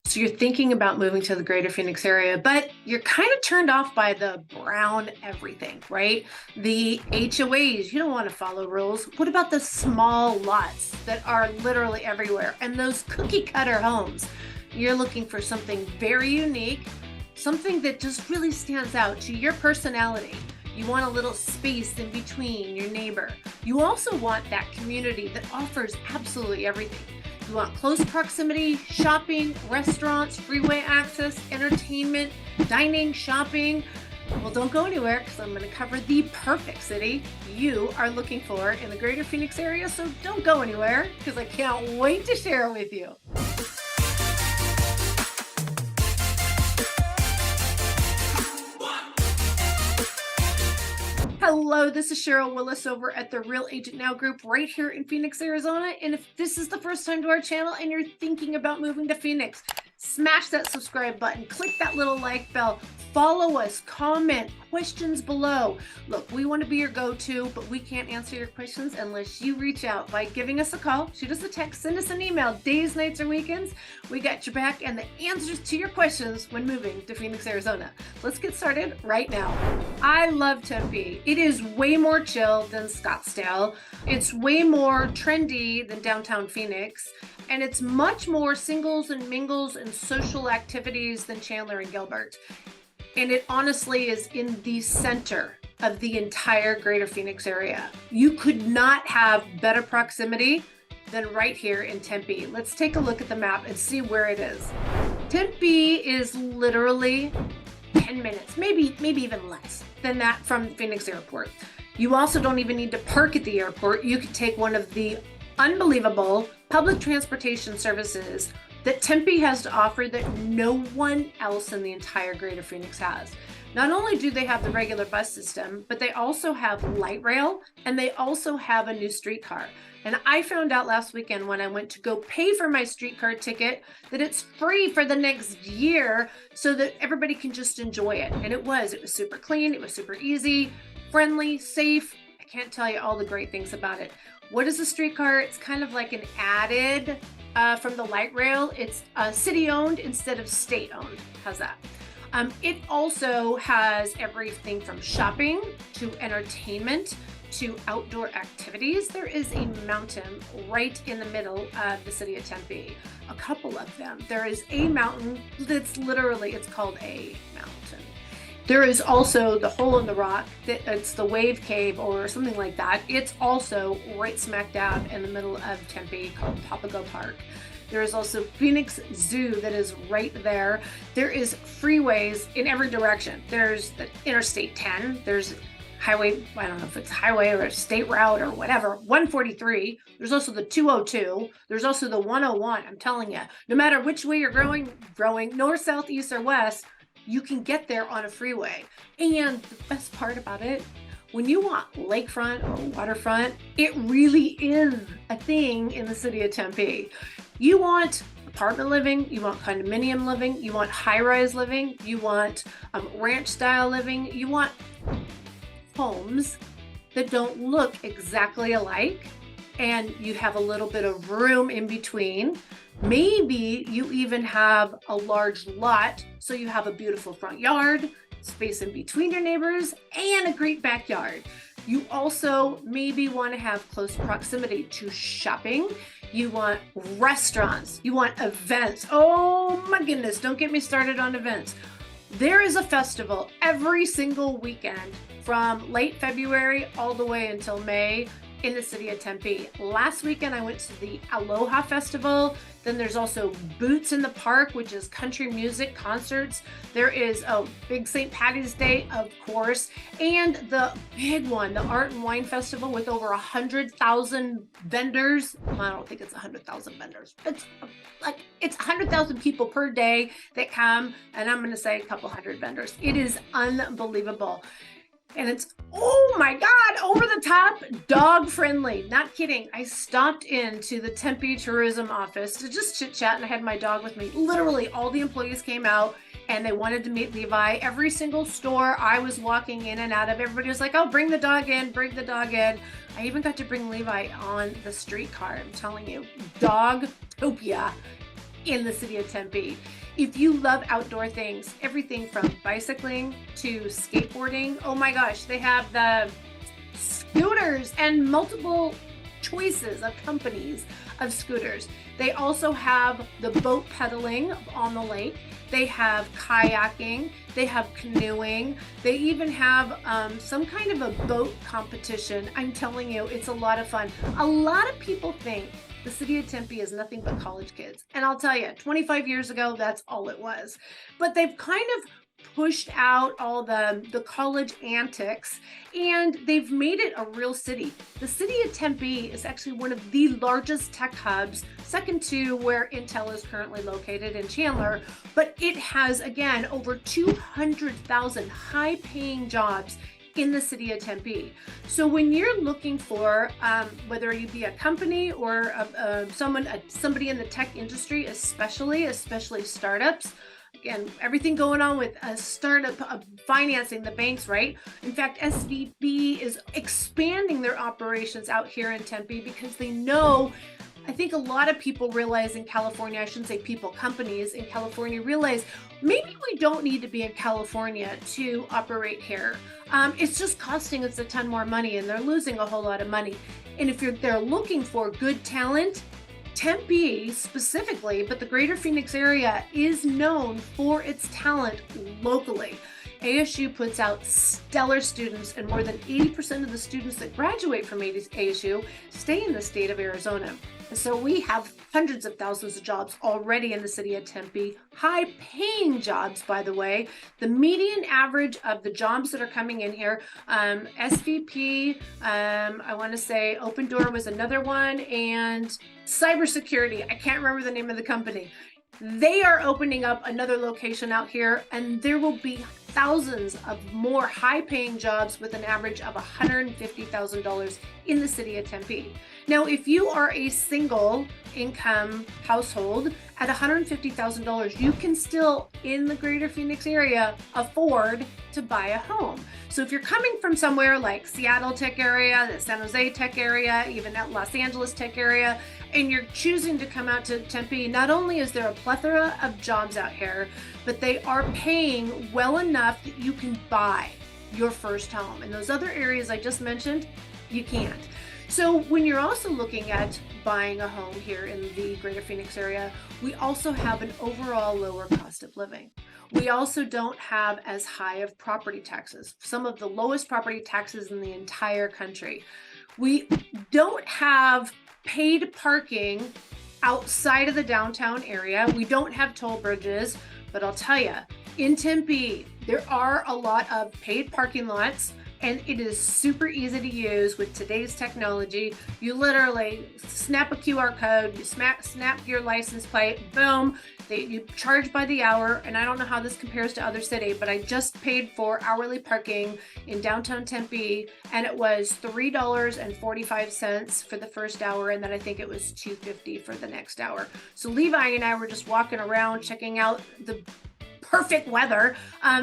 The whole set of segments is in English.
So you're thinking about moving to the greater Phoenix area, but you're kind of turned off by the brown everything, right? The HOAs, you don't want to follow rules. What about the small lots that are literally everywhere and those cookie cutter homes? You're looking for something very unique, something that just really stands out to your personality. You want a little space in between your neighbor. You also want that community that offers absolutely everything. You want close proximity, shopping, restaurants, freeway access, entertainment, dining, shopping. Well, don't go anywhere because I'm going to cover the perfect city you are looking for in the greater Phoenix area. So don't go anywhere because I can't wait to share it with you. Hello, this is Sheryl Willis over at the Real Agent Now group right here in Phoenix, Arizona. And if this is the first time to our channel and you're thinking about moving to Phoenix, smash that subscribe button, click that little like bell, follow us, comment, questions below. Look, we want to be your go-to, but we can't answer your questions unless you reach out by giving us a call, shoot us a text, send us an email, days, nights, or weekends. We got your back and the answers to your questions when moving to Phoenix, Arizona. Let's get started right now. I love Tempe. It is way more chill than Scottsdale. It's way more trendy than downtown Phoenix. And it's much more singles and mingles and social activities than Chandler and Gilbert. And it honestly is in the center of the entire greater Phoenix area. You could not have better proximity than right here in Tempe. Let's take a look at the map and see where it is. Tempe is literally 10 minutes, maybe even less than that from Phoenix Airport. You also don't even need to park at the airport. You could take one of the unbelievable public transportation services that Tempe has to offer that no one else in the entire greater Phoenix has. Not only do they have the regular bus system, but they also have light rail and they also have a new streetcar. And I found out last weekend when I went to go pay for my streetcar ticket that it's free for the next year so that everybody can just enjoy it. And it was super clean, it was super easy, friendly, safe. I can't tell you all the great things about it. What is a streetcar? It's kind of like an added from the light rail. It's city owned instead of state owned. How's that? It also has everything from shopping to entertainment to outdoor activities. There is a mountain right in the middle of the city of Tempe, a couple of them. There is a mountain that's literally, it's called a mountain. There is also the hole in the rock, it's the wave cave or something like that. It's also right smack dab in the middle of Tempe called Papago Park. There is also Phoenix Zoo that is right there. There is freeways in every direction. There's the Interstate 10, there's highway, I don't know if it's highway or a state route or whatever, 143. There's also the 202. There's also the 101. I'm telling you, no matter which way you're growing north, south, east, or west, you can get there on a freeway. And the best part about it, when you want lakefront or waterfront, it really is a thing in the city of Tempe. You want apartment living, you want condominium living, you want high-rise living, you want ranch style living, you want homes that don't look exactly alike and you have a little bit of room in between. Maybe you even have a large lot, so you have a beautiful front yard, space in between your neighbors, and a great backyard. You also maybe want to have close proximity to shopping. You want restaurants, you want events. Oh my goodness, don't get me started on events. There is a festival every single weekend from late February all the way until May in the city of Tempe. Last weekend I went to the Aloha Festival. Then there's also Boots in the Park, which is country music concerts. There is a big St. Patty's Day, of course, and the big one, the Art and Wine Festival with over 100,000 vendors. I don't think it's 100,000 vendors. It's 100,000 people per day that come, and I'm going to say a couple hundred vendors. It is unbelievable. And it's, oh my God, over the top, dog friendly. Not kidding. I stopped into the Tempe tourism office to just chit chat and I had my dog with me. Literally all the employees came out and they wanted to meet Levi. Every single store I was walking in and out of, everybody was like, oh, bring the dog in, bring the dog in. I even got to bring Levi on the streetcar. I'm telling you, Dogtopia in the city of Tempe. If you love outdoor things, everything from bicycling to skateboarding, oh my gosh, they have the scooters and multiple choices of companies of scooters. They also have the boat pedaling on the lake. They have kayaking, they have canoeing, they even have some kind of a boat competition. I'm telling you, it's a lot of fun. A lot of people think the city of Tempe is nothing but college kids. And I'll tell you, 25 years ago, that's all it was. But they've kind of pushed out all the college antics, and they've made it a real city. The city of Tempe is actually one of the largest tech hubs, second to where Intel is currently located in Chandler, but it has, again, over 200,000 high-paying jobs in the city of Tempe. So when you're looking for, whether you be a company or somebody in the tech industry, especially startups, again, everything going on with a startup financing, the banks, right? In fact, SVB is expanding their operations out here in Tempe because they know, I think a lot of people realize in California, I shouldn't say people, companies in California realize maybe we don't need to be in California to operate here. It's just costing us a ton more money, and they're losing a whole lot of money. And if they're looking for good talent, Tempe specifically, but the greater Phoenix area is known for its talent locally. ASU puts out stellar students, and more than 80% of the students that graduate from ASU stay in the state of Arizona. So we have hundreds of thousands of jobs already in the city of Tempe, high-paying jobs, by the way. The median average of the jobs that are coming in here, SVP, I want to say Open Door was another one, and cybersecurity, I can't remember the name of the company. They are opening up another location out here, and there will be thousands of more high-paying jobs with an average of $150,000 in the city of Tempe. Now, if you are a single income household at $150,000, you can still, in the greater Phoenix area, afford to buy a home. So if you're coming from somewhere like Seattle tech area, the San Jose tech area, even at Los Angeles tech area, and you're choosing to come out to Tempe, not only is there a plethora of jobs out here, but they are paying well enough that you can buy your first home. In those other areas I just mentioned, you can't. So when you're also looking at buying a home here in the greater Phoenix area, we also have an overall lower cost of living. We also don't have as high of property taxes, some of the lowest property taxes in the entire country. We don't have paid parking outside of the downtown area. We don't have toll bridges, but I'll tell you, in Tempe, there are a lot of paid parking lots, and it is super easy to use with today's technology. You literally snap a QR code, you snap your license plate, boom, you charge by the hour. And I don't know how this compares to other city, but I just paid for hourly parking in downtown Tempe, and it was $3.45 for the first hour, and then I think it was $2.50 for the next hour. So Levi and I were just walking around checking out the perfect weather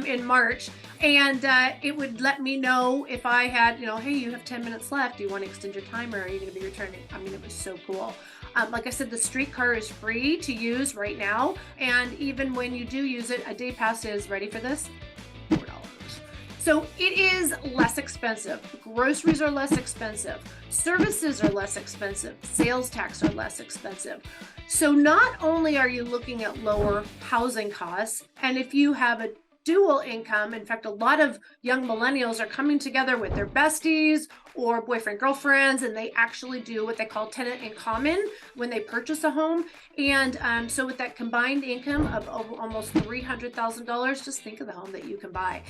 in March, and it would let me know if I had, hey, you have 10 minutes left. Do you want to extend your time, or are you going to be returning? I mean, it was so cool. Like I said, the streetcar is free to use right now, and even when you do use it, a day pass is, ready for this, $4. So it is less expensive. Groceries are less expensive. Services are less expensive. Sales tax are less expensive. So not only are you looking at lower housing costs, and if you have a dual income, in fact, a lot of young millennials are coming together with their besties or boyfriend, girlfriends, and they actually do what they call tenant in common when they purchase a home. And so with that combined income of almost $300,000, just think of the home that you can buy.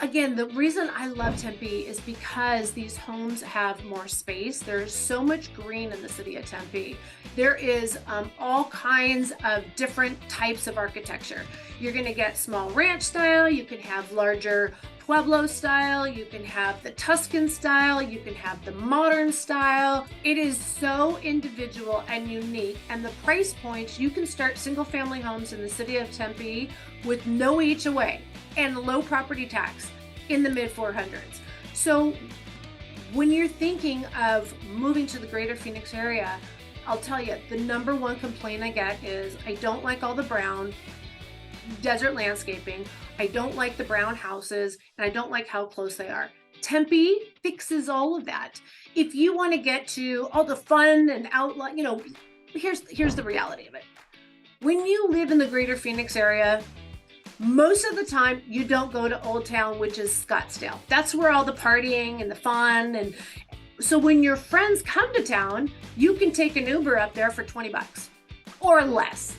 Again, the reason I love Tempe is because these homes have more space. There's so much green in the city of Tempe. There is all kinds of different types of architecture. You're going to get small ranch style. You can have larger Pueblo style. You can have the Tuscan style. You can have the modern style. It is so individual and unique. And the price points, you can start single family homes in the city of Tempe with no HOA and low property tax in the mid 400s. So when you're thinking of moving to the greater Phoenix area, I'll tell you, the number one complaint I get is I don't like all the brown desert landscaping. I don't like the brown houses, and I don't like how close they are. Tempe fixes all of that. If you want to get to all the fun and outlet, here's the reality of it. When you live in the greater Phoenix area, most of the time you don't go to Old Town, which is Scottsdale. That's where all the partying and the fun. And so when your friends come to town, you can take an Uber up there for 20 bucks or less.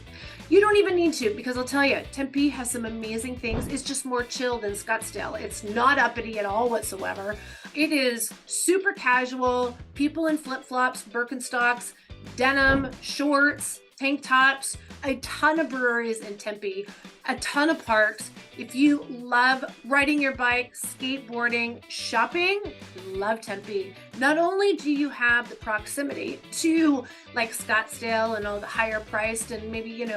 You don't even need to, because I'll tell you, Tempe has some amazing things. It's just more chill than Scottsdale. It's not uppity at all whatsoever. It is super casual, people in flip-flops, Birkenstocks, denim, shorts, tank tops, a ton of breweries in Tempe, a ton of parks. If you love riding your bike, skateboarding, shopping, love Tempe. Not only do you have the proximity to like Scottsdale and all the higher priced and maybe,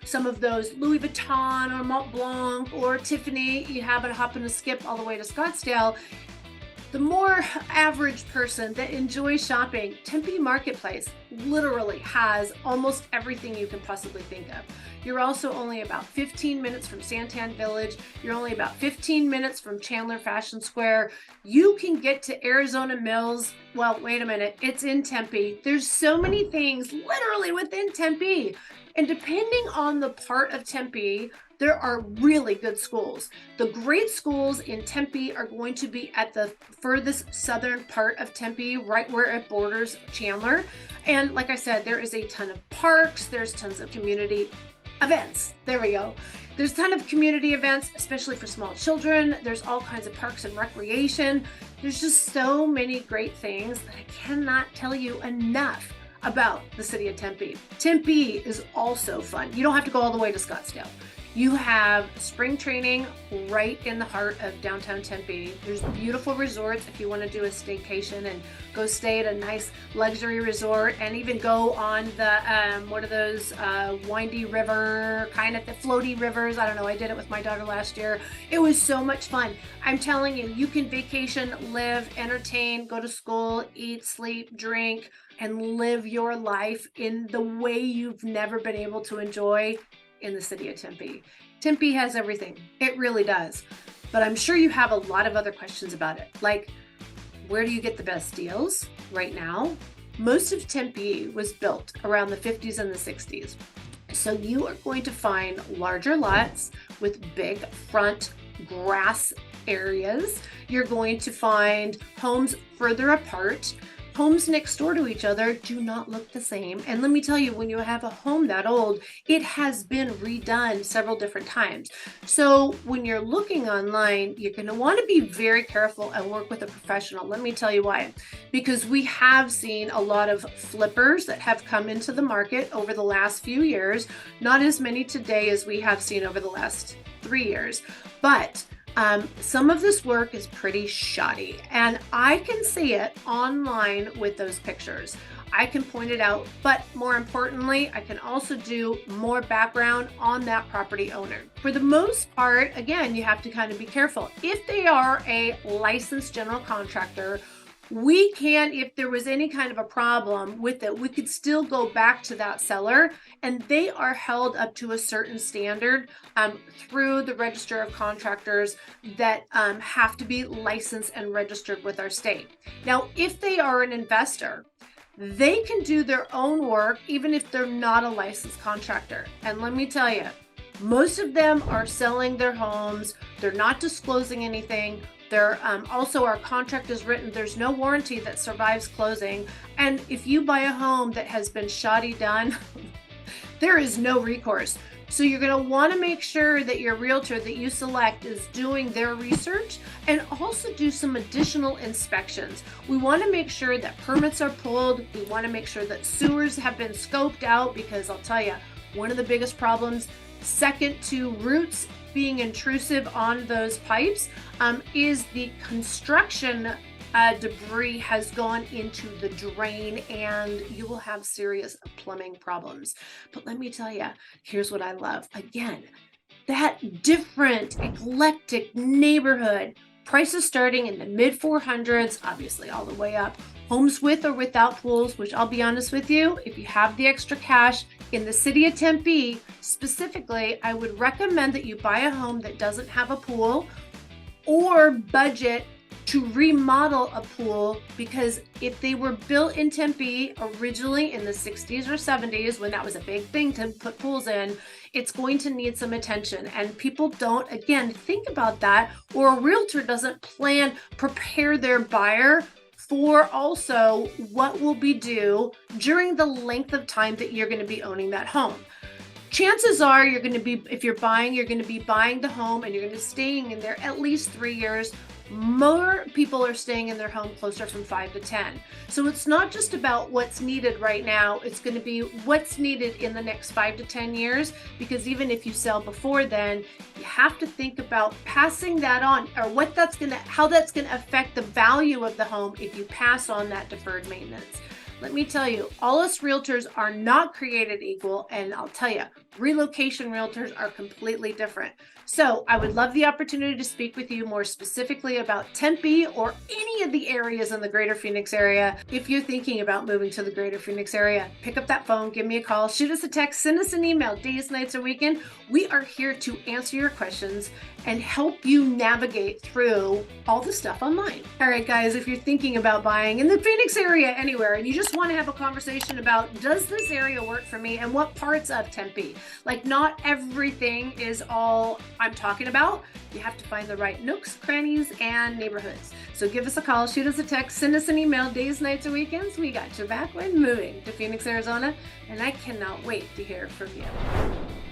some of those Louis Vuitton or Mont Blanc or Tiffany, you have a hop and a skip all the way to Scottsdale. The more average person that enjoys shopping, Tempe Marketplace literally has almost everything you can possibly think of. You're also only about 15 minutes from Santan Village. You're only about 15 minutes from Chandler Fashion Square. You can get to Arizona Mills. Well, wait a minute, it's in Tempe. There's so many things literally within Tempe. And depending on the part of Tempe, there are really good schools. The great schools in Tempe are going to be at the furthest southern part of Tempe, right where it borders Chandler. And like I said, there is a ton of parks, there's tons of community events. There we go. There's a ton of community events, especially for small children. There's all kinds of parks and recreation. There's just so many great things that I cannot tell you enough about the city of Tempe. Tempe is also fun. You don't have to go all the way to Scottsdale. You have spring training right in the heart of downtown Tempe. There's beautiful resorts if you want to do a staycation and go stay at a nice luxury resort and even go on the, what are those windy river, kind of the floaty rivers. I don't know. I did it with my daughter last year. It was so much fun. I'm telling you, you can vacation, live, entertain, go to school, eat, sleep, drink, and live your life in the way you've never been able to enjoy in the city of Tempe. Tempe has everything. It really does. But I'm sure you have a lot of other questions about it. Like, where do you get the best deals right now? Most of Tempe was built around the 50s and the 60s. So you are going to find larger lots with big front grass areas. You're going to find homes further apart. Homes next door to each other do not look the same. And let me tell you, when you have a home that old, it has been redone several different times. So when you're looking online, you're going to want to be very careful and work with a professional. Let me tell you why. Because we have seen a lot of flippers that have come into the market over the last few years. Not as many today as we have seen over the last 3 years. But some of this work is pretty shoddy, and I can see it online with those pictures. I can point it out, but more importantly, I can also do more background on that property owner. For the most part, again, you have to kind of be careful. If they are a licensed general contractor, we can, if there was any kind of a problem with it, we could still go back to that seller, and they are held up to a certain standard through the Register of Contractors that have to be licensed and registered with our state. Now, if they are an investor, they can do their own work even if they're not a licensed contractor. And let me tell you, most of them are selling their homes. They're not disclosing anything. They're also, our contract is written, there's no warranty that survives closing. And if you buy a home that has been shoddy done, there is no recourse. So you're going to want to make sure that your realtor that you select is doing their research and also do some additional inspections. We want to make sure that permits are pulled. We want to make sure that sewers have been scoped out, because I'll tell you, one of the biggest problems, second to roots being intrusive on those pipes, is the construction debris has gone into the drain, and you will have serious plumbing problems. But let me tell you, here's what I love. Again, that different, eclectic neighborhood, prices starting in the mid 400s, obviously all the way up, Homes with or without pools, which I'll be honest with you, if you have the extra cash in the city of Tempe, specifically, I would recommend that you buy a home that doesn't have a pool or budget to remodel a pool, because if they were built in Tempe originally in the 60s or 70s, when that was a big thing to put pools in, it's going to need some attention. And people don't, again, think about that, or a realtor doesn't prepare their buyer for also what will be due during the length of time that you're going to be owning that home. Chances are you're going to be, if you're buying, you're going to be buying the home and you're going to be staying in there at least 3 years. More people are staying in their home closer from 5 to 10. So it's not just about what's needed right now. It's going to be what's needed in the next 5 to 10 years, because even if you sell before then, you have to think about passing that on, or how that's going to affect the value of the home if you pass on that deferred maintenance. Let me tell you, all us realtors are not created equal, and I'll tell you, relocation realtors are completely different. So I would love the opportunity to speak with you more specifically about Tempe or any of the areas in the greater Phoenix area. If you're thinking about moving to the greater Phoenix area, pick up that phone, give me a call, shoot us a text, send us an email, days, nights, or weekend. We are here to answer your questions and help you navigate through all the stuff online. All right, guys, if you're thinking about buying in the Phoenix area anywhere, and you just want to have a conversation about, does this area work for me and what parts of Tempe? Like, not everything is all I'm talking about. You have to find the right nooks, crannies, and neighborhoods. So give us a call, shoot us a text, send us an email, days, nights, or weekends. We got your back when moving to Phoenix, Arizona, and I cannot wait to hear from you.